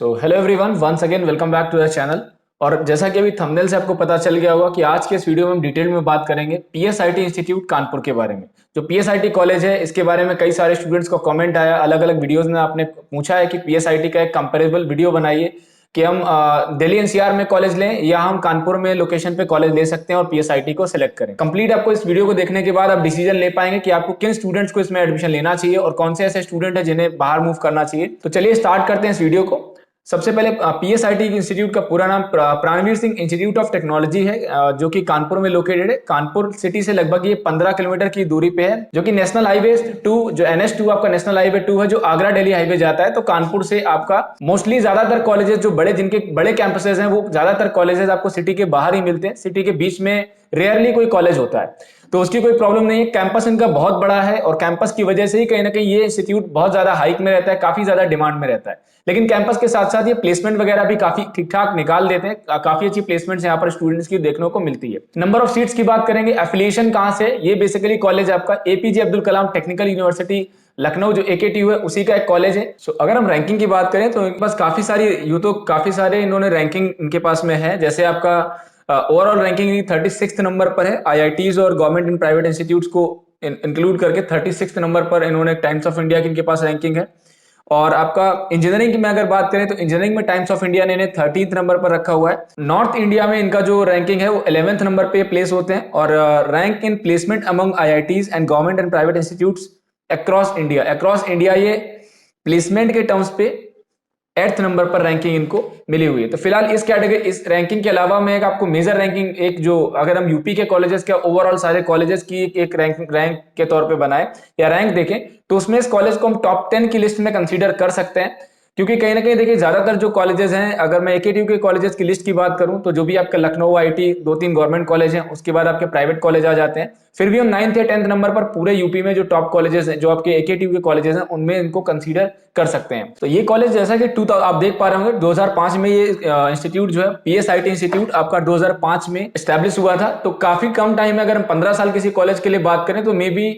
तो hello everyone, once again welcome back to the channel. और जैसा कि अभी थंबनेल से आपको पता चल गया होगा कि आज के इस वीडियो में हम डिटेल में बात करेंगे पीएसआईटी इंस्टीट्यूट कानपुर के बारे में। जो पीएसआईटी कॉलेज है, इसके बारे में कई सारे स्टूडेंट्स को कमेंट आया, अलग अलग वीडियोस में आपने पूछा है कि पीएसआईटी का एक कंपेरेबल वीडियो बनाइए कि हम दिल्ली एनसीआर में कॉलेज लें या हम कानपुर में लोकेशन पे कॉलेज ले सकते हैं और पीएसआईटी को सिलेक्ट करें। कंप्लीट आपको इस वीडियो को देखने के बाद आप डिसीजन ले पाएंगे कि आपको किन स्टूडेंट्स को इसमें एडमिशन लेना चाहिए और कौन से ऐसे स्टूडेंट है जिन्हें बाहर मूव करना चाहिए। तो चलिए स्टार्ट करते हैं इस वीडियो को। सबसे पहले पीएसआईटी इंस्टीट्यूट का पूरा नाम Pranveer Singh institute of technology है, जो कि कानपुर में लोकेटेड है। कानपुर सिटी से लगभग ये 15 किलोमीटर की दूरी पे है, जो कि नेशनल हाईवे 2, जो NH2 आपका नेशनल हाईवे 2 है, जो आगरा दिल्ली हाईवे जाता है। तो कानपुर से आपका मोस्टली ज्यादातर कॉलेजेस जो बड़े जिनके बड़े कैंपसेस हैं, वो ज्यादातर कॉलेजेस आपको सिटी के बाहर ही मिलते हैं। सिटी के बीच में रेयरली कोई कॉलेज होता है, तो उसकी कोई प्रॉब्लम नहीं है। कैंपस इनका बहुत बड़ा है और कैंपस की वजह से ही कहीं ना कहीं ये इंस्टीट्यूट बहुत ज्यादा हाइक में रहता है, काफी ज्यादा डिमांड में रहता है। लेकिन कैंपस के साथ साथ ये प्लेसमेंट वगैरह भी काफी ठीक ठाक निकाल देते हैं। काफी अच्छी प्लेसमेंट्स यहाँ पर स्टूडेंट्स की देखने को मिलती है। नंबर ऑफ सीट्स की बात करेंगे, एफिलिएशन कहां से, ये बेसिकली कॉलेज आपका APJ Abdul Kalam technical university Lucknow, जो AKTU है, उसी का एक कॉलेज है। अगर हम रैंकिंग की बात करें तो इनके पास काफी सारी तो काफी सारे इन्होंने रैंकिंग इनके पास में है। जैसे आपका ओवरऑल रैंकिंग 36 नंबर पर है। आईआईटीज और गवर्नमेंट एंड प्राइवेट इंस्टीट्यूट्स को इंक्लूड करके 36 नंबर पर इन्होंने टाइम्स ऑफ इंडिया की इनके पास रैंकिंग है। और आपका इंजीनियरिंग की मैं अगर बात करें तो इंजीनियरिंग में टाइम्स ऑफ इंडिया ने इन्हें 13th नंबर पर रखा हुआ है। नॉर्थ इंडिया में इनका जो रैंकिंग है वो 11th नंबर पे प्लेस होते हैं। और rank in placement among IITs and government and private institutes across India ये प्लेसमेंट के टर्म्स पे 8th नंबर पर रैंकिंग इनको मिली हुई है। तो फिलहाल इस कैटेगरी, इस रैंकिंग के अलावा मैं एक आपको मेजर रैंकिंग, एक जो अगर हम यूपी के कॉलेजेस के ओवरऑल सारे कॉलेजेस की एक रैंक के तौर पे बनाए या रैंक देखें, तो उसमें इस कॉलेज को हम टॉप 10 की लिस्ट में कंसीडर कर सकते हैं। क्योंकि कहीं ना कहीं देखिए, ज्यादातर जो कॉलेजेस हैं, अगर मैं AKTU के कॉलेजेस की लिस्ट की बात करूं तो जो भी आपका लखनऊ आईटी 2-3 गवर्नमेंट कॉलेज हैं, उसके बाद आपके प्राइवेट कॉलेज आ जाते हैं। फिर भी हम 9th या 10th नंबर पर पूरे यूपी में जो टॉप कॉलेजेस हैं, जो आपके AKTU के कॉलेजेस हैं, उनमें इनको कंसीडर कर सकते हैं। तो ये कॉलेज जैसा कि आप देख पा रहे होंगे, 2005 में ये इंस्टीट्यूट जो है पीएसआईटी इंस्टीट्यूट आपका 2005 में स्टैब्लिश हुआ था। तो काफी कम टाइम में, अगर हम 15 साल किसी कॉलेज के लिए बात करें तो मे बी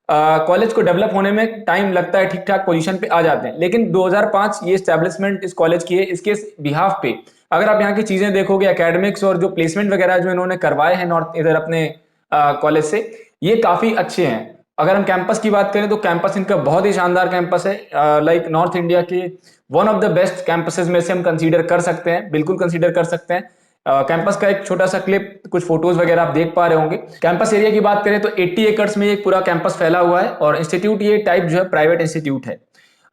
कॉलेज को डेवलप होने में टाइम लगता है, ठीक ठाक पोजीशन पे आ जाते हैं। लेकिन 2005 ये स्टैब्लिशमेंट इस कॉलेज की है, इसके बिहाफ पे अगर आप यहाँ की चीजें देखोगे, एकेडमिक्स और जो प्लेसमेंट वगैरह जो इन्होंने करवाए हैं नॉर्थ इधर अपने कॉलेज से, ये काफी अच्छे हैं। अगर हम कैंपस की बात करें तो कैंपस इनका बहुत ही शानदार कैंपस है। लाइक नॉर्थ इंडिया के one of the best campuses में से हम कंसीडर कर सकते हैं, बिल्कुल कंसीडर कर सकते हैं। कैंपस का एक छोटा सा क्लिप, कुछ फोटोज वगैरह आप देख पा रहे होंगे। कैंपस एरिया की बात करें तो 80 एकड़्स में ये पूरा कैंपस फैला हुआ है। और इंस्टीट्यूट ये टाइप जो है प्राइवेट इंस्टीट्यूट है।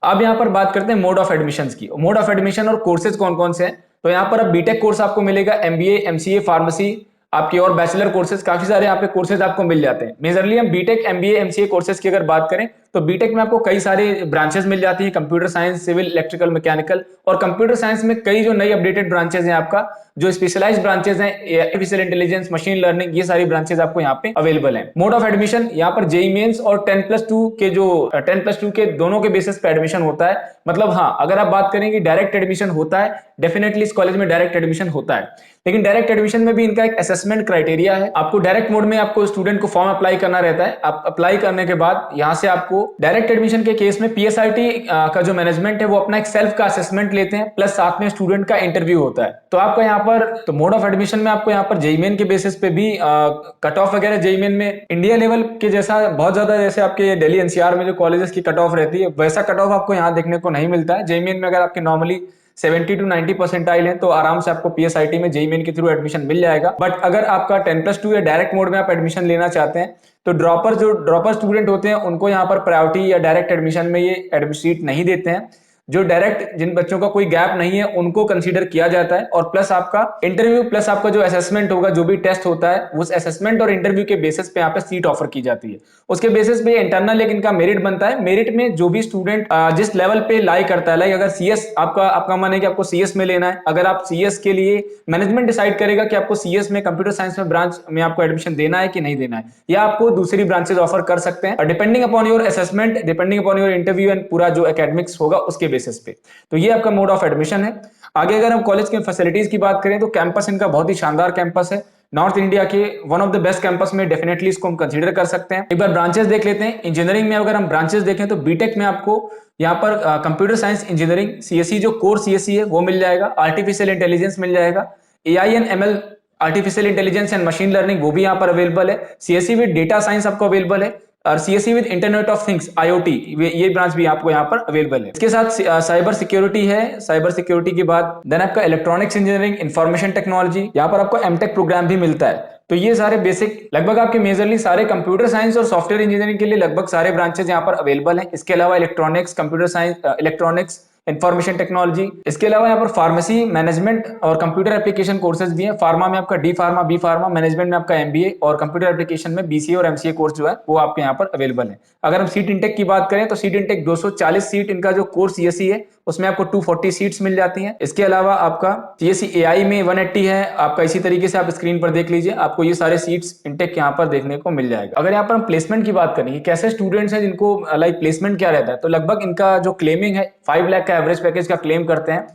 अब यहाँ पर बात करते हैं मोड ऑफ एडमिशन की। मोड ऑफ एडमिशन और कोर्सेज कौन कौन से हैं, तो यहाँ पर अब बीटेक कोर्स आपको मिलेगा, MBA MCA फार्मेसी आपकी, और बैचलर कोर्सेज काफी सारे यहाँ पे कोर्सेज आपको मिल जाते हैं। मेजरली हम बीटेक MBA MCA कोर्सेज की अगर बात करें तो बीटेक में आपको कई सारे ब्रांचेस मिल जाती हैं, computer science, civil, electrical, mechanical. और कंप्यूटर साइंस में कई जो नई अपडेटेड ब्रांचेस हैं आपका, जो स्पेशलाइज्ड ब्रांचेस हैं, आर्टिफिशियल इंटेलिजेंस, मशीन लर्निंग, ये सारी ब्रांचेस आपको यहाँ पे अवेलेबल हैं। मोड ऑफ एडमिशन यहाँ पर जेईई मेंस और 10+2 के जो 10+2 के दोनों के बेसिस पे एडमिशन होता है। मतलब हाँ, अगर आप बात करें कि डायरेक्ट एडमिशन होता है, डेफिनेटली इस कॉलेज में डायरेक्ट एडमिशन होता है। लेकिन डायरेक्ट एडमिशन में भी इनका एक असेसमेंट क्राइटेरिया है। आपको डायरेक्ट मोड में आपको स्टूडेंट को फॉर्म अप्लाई करना रहता है। आप अप्लाई करने के बाद यहाँ से आपको डायरेक्ट एडमिशन के केस में पीएसआईटी का जो मैनेजमेंट है वो अपना एक सेल्फ का असेसमेंट लेते हैं, प्लस साथ में स्टूडेंट का इंटरव्यू होता है। तो आपका यहाँ पर तो मोड ऑफ एडमिशन में आपको यहाँ पर जेईई मेन के बेसिस पे भी कट ऑफ वगैरह जेईई मेन में इंडिया लेवल के जैसा बहुत ज्यादा, जैसे आपके दिल्ली एनसीआर में जो कॉलेजेस की कट ऑफ रहती है, वैसा कट ऑफ आपको यहाँ देखने को नहीं मिलता है। जेईई मेन में अगर आपके नॉर्मली 70 to 90 परसेंटाइल है तो आराम से आपको पीएसआईटी में जेईई मेन के थ्रू एडमिशन मिल जाएगा। बट अगर आपका 10+2 या डायरेक्ट मोड में आप एडमिशन लेना चाहते हैं तो ड्रॉपर स्टूडेंट होते हैं उनको यहाँ पर प्रायोरिटी या डायरेक्ट एडमिशन में ये एडमिट सीट नहीं देते हैं। जो डायरेक्ट, जिन बच्चों का कोई गैप नहीं है, उनको कंसीडर किया जाता है। और प्लस आपका इंटरव्यू, प्लस आपका जो असेसमेंट होगा, जो भी टेस्ट होता है, उस असेसमेंट और इंटरव्यू के बेसिस पे यहाँ पे सीट ऑफर की जाती है। उसके बेसिस पे इंटरनल एक इनका मेरिट बनता है। मेरिट में जो भी स्टूडेंट जिस लेवल पे लाई करता है, लाइक अगर सीएस आपका मन है कि आपको सीएस में लेना है, अगर आप सीएस के लिए मैनेजमेंट डिसाइड करेगा कि आपको सीएस में, कंप्यूटर साइंस में ब्रांच में आपको एडमिशन देना है कि नहीं देना है, या आपको दूसरी ब्रांचेस ऑफर कर सकते हैं, depending upon your assessment, depending upon your interview and पूरा जो एकेडमिक्स होगा उसके बेसिस पे। तो ये आपका मोड ऑफ एडमिशन है। आगे अगर हम कॉलेज के फैसिलिटीज की बात करें तो कैंपस इनका बहुत ही शानदार कैंपस है। नॉर्थ इंडिया के one of the best campus में डेफिनेटली इसको हम कंसीडर कर सकते हैं। एक बार ब्रांचेस देख लेते हैं। इंजीनियरिंग में अगर हम ब्रांचेस देखें तो बीटेक में आपको यहाँ पर कंप्यूटर साइंस इंजीनियरिंग सीएसई, जो कोर सीएसई है वो मिल जाएगा, आर्टिफिशियल इंटेलिजेंस मिल जाएगा, AI and ML artificial intelligence and machine learning वो भी यहाँ पर अवेलेबल है, सीएसई विद डेटा साइंस आपको अवेलेबल है, और CSE with internet of things IoT ये ब्रांच भी आपको यहाँ पर अवेलेबल है। इसके साथ साइबर सिक्योरिटी है। साइबर सिक्योरिटी के बाद देन आपका इलेक्ट्रॉनिक्स इंजीनियरिंग, इंफॉर्मेशन टेक्नोलॉजी, यहाँ पर आपको एमटेक प्रोग्राम भी मिलता है। तो ये सारे बेसिक लगभग आपके मेजरली सारे कंप्यूटर साइंस और सॉफ्टवेयर इंजीनियरिंग के लिए लगभग सारे ब्रांचेज यहाँ पर अवेलेबल हैं। इसके अलावा electronics, computer science, electronics, information technology, इसके अलावा यहाँ पर फार्मेसी मैनेजमेंट और कंप्यूटर एप्लीकेशन कोर्सेज भी हैं। फार्मा में आपका D pharma, B pharma, management में आपका एमबीए और कंप्यूटर एप्लीकेशन में बीसीए और एमसीए कोर्स जो है वो आपके यहाँ पर अवेलेबल है। अगर हम सीट इंटेक की बात करें तो सीट इंटेक 240 सीट इनका जो कोर्स सीएसई है उसमें आपको 240 सीट्स मिल जाती हैं। इसके अलावा आपका सीएसई एआई में 180 है आपका। इसी तरीके से आप स्क्रीन पर देख लीजिए, आपको ये सारे सीट्स इंटेक यहाँ पर देखने को मिल जाएगा। अगर यहाँ पर हम प्लेसमेंट की बात करें, कैसे स्टूडेंट्स हैं जिनको लाइक प्लेसमेंट क्या रहता है, तो लगभग इनका जो क्लेमिंग है 5 लाख का एवरेज पैकेज का क्लेम करते हैं।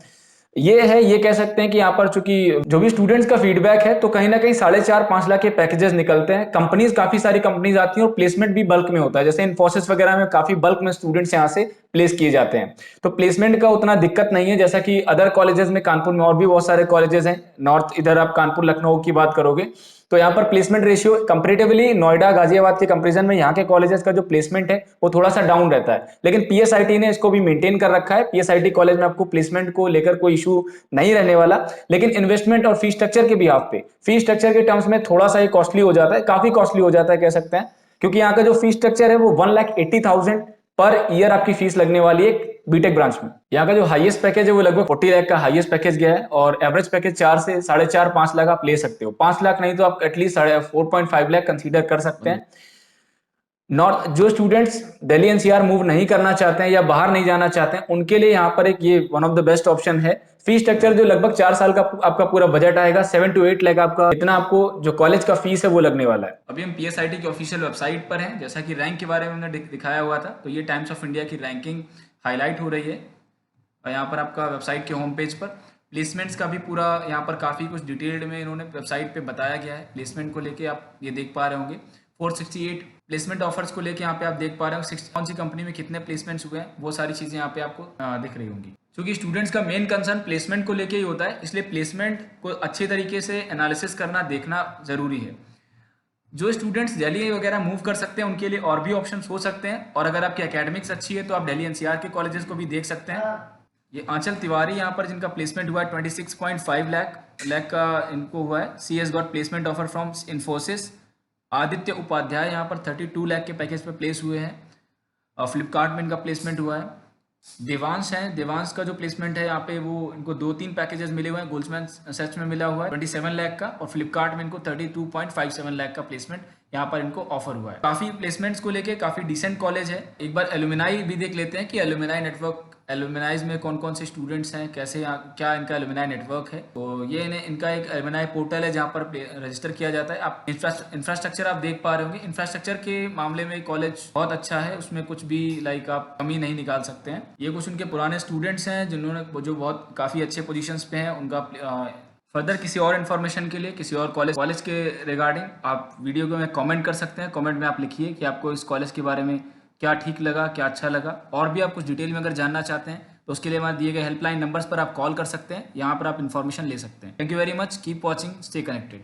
ये है, ये कह सकते हैं कि यहाँ पर चूंकि जो भी स्टूडेंट्स का फीडबैक है तो कहीं ना कहीं 4.5-5 लाख के पैकेजेस निकलते हैं। कंपनीज, काफी सारी कंपनीज आती हैं और प्लेसमेंट भी बल्क में होता है। जैसे इन्फोसिस वगैरह में काफी बल्क में स्टूडेंट्स यहाँ से प्लेस किए जाते हैं, तो प्लेसमेंट का उतना दिक्कत नहीं है जैसा कि अदर कॉलेजेस में। कानपुर में और भी बहुत सारे कॉलेजेस हैं नॉर्थ, इधर आप कानपुर लखनऊ की बात करोगे तो यहाँ पर placement ratio comparatively Noida Ghaziabad के कंपैरिजन में यहाँ के कॉलेजेस का जो प्लेसमेंट है वो थोड़ा सा डाउन रहता है। लेकिन पीएसआईटी ने इसको भी मेंटेन कर रखा है। पीएसआईटी कॉलेज में आपको प्लेसमेंट को लेकर कोई इशू नहीं रहने वाला। लेकिन इन्वेस्टमेंट और फी स्ट्रक्चर के बिहाफ पे, फी स्ट्रक्चर के टर्म्स में थोड़ा सा ये कॉस्टली हो जाता है, काफी कॉस्टली हो जाता है कह सकते हैं, क्योंकि यहाँ का जो फी स्ट्रक्चर है वो 1,80,000 पर ईयर आपकी फीस लगने वाली है बीटेक ब्रांच में। यहाँ का जो हाईएस्ट पैकेज है वो लगभग 40 लाख का हाईएस्ट पैकेज गया है, और एवरेज पैकेज 4 से 4.5-5 लाख आप ले सकते हो। 5 लाख नहीं तो आप एटलीस्ट 4.5 लाख कंसीडर कर सकते हैं। नॉर्थ, जो स्टूडेंट्स दिल्ली एनसीआर मूव नहीं करना चाहते हैं या बाहर नहीं जाना चाहते हैं उनके लिए यहाँ पर एक ये one of the best option है। फीस स्ट्रक्चर जो लगभग 4 साल का आपका पूरा बजट आएगा, 7 to 8 लाख आपका इतना आपको जो कॉलेज का फीस है वो लगने वाला है। अभी हम पीएसआईटी की ऑफिशियल वेबसाइट पर हैं। जैसा कि रैंक के बारे में हमने दिखाया हुआ था, तो ये टाइम्स ऑफ इंडिया की रैंकिंग हाईलाइट हो रही है और यहाँ पर आपका वेबसाइट के होम पेज पर प्लेसमेंट्स का भी पूरा यहाँ पर काफ़ी कुछ डिटेल्ड में इन्होंने वेबसाइट पे बताया गया है। प्लेसमेंट को लेके आप ये देख पा रहे होंगे। 468 प्लेसमेंट ऑफर्स को लेके यहाँ पे आप देख पा रहे हो, कौन सी कंपनी में कितने प्लेसमेंट्स हुए हैं, वो सारी चीज़ें यहाँ पे आपको दिख रही होंगी। क्योंकि स्टूडेंट्स का मेन कंसर्न प्लेसमेंट को लेके ही होता है, इसलिए प्लेसमेंट को अच्छे तरीके से एनालिसिस करना, देखना ज़रूरी है। जो स्टूडेंट्स दिल्ली वगैरह मूव कर सकते हैं उनके लिए और भी ऑप्शंस हो सकते हैं, और अगर आपकी एकेडमिक्स अच्छी है तो आप दिल्ली एनसीआर के कॉलेजेस को भी देख सकते हैं। ये आंचल तिवारी यहाँ पर जिनका प्लेसमेंट हुआ है 26.5 लाख का इनको हुआ है। C S got placement offer from Infosys. Aditya Upadhyay यहाँ पर 32 लाख के पैकेज पे प्लेस हुए हैं और फ्लिपकार्ट में इनका प्लेसमेंट हुआ है। देवांश है, देवांश का जो प्लेसमेंट है यहाँ पे वो इनको 2-3 पैकेजेस मिले हुए हैं। गोल्डमैन सैच्स में मिला हुआ है 27 लाख का, और फ्लिपकार्ट में इनको 32.57 लाख का प्लेसमेंट यहाँ पर इनको ऑफर हुआ है। काफ़ी प्लेसमेंट्स को लेके काफ़ी डिसेंट कॉलेज है। एक बार एलुमिनाई भी देख लेते हैं कि एलुमिनाई नेटवर्क, एलुमिनाइज में कौन कौन से स्टूडेंट्स हैं, कैसे क्या इनका एलुमिनाई नेटवर्क है। तो ये इनका एक एलुमिनाई पोर्टल है जहाँ पर रजिस्टर किया जाता है। आप इंफ्रास्ट्रक्चर आप देख पा रहे होंगे। इंफ्रास्ट्रक्चर के मामले में कॉलेज बहुत अच्छा है, उसमें कुछ भी लाइक आप कमी नहीं निकाल सकते हैं। ये कुछ उनके पुराने स्टूडेंट्स हैं जिन्होंने जो बहुत काफ़ी अच्छे पोजीशंस पे हैं। उनका फर्दर किसी और इन्फॉर्मेशन के लिए, किसी और कॉलेज के रिगार्डिंग आप वीडियो को में कमेंट कर सकते हैं। कमेंट में आप लिखिए कि आपको इस कॉलेज के बारे में क्या ठीक लगा, क्या अच्छा लगा, और भी आप कुछ डिटेल में अगर जानना चाहते हैं तो उसके लिए हमारे दिए गए हेल्पलाइन नंबर्स पर आप कॉल कर सकते हैं। यहाँ पर आप इन्फॉर्मेशन ले सकते हैं। Thank you very much, keep watching, stay connected.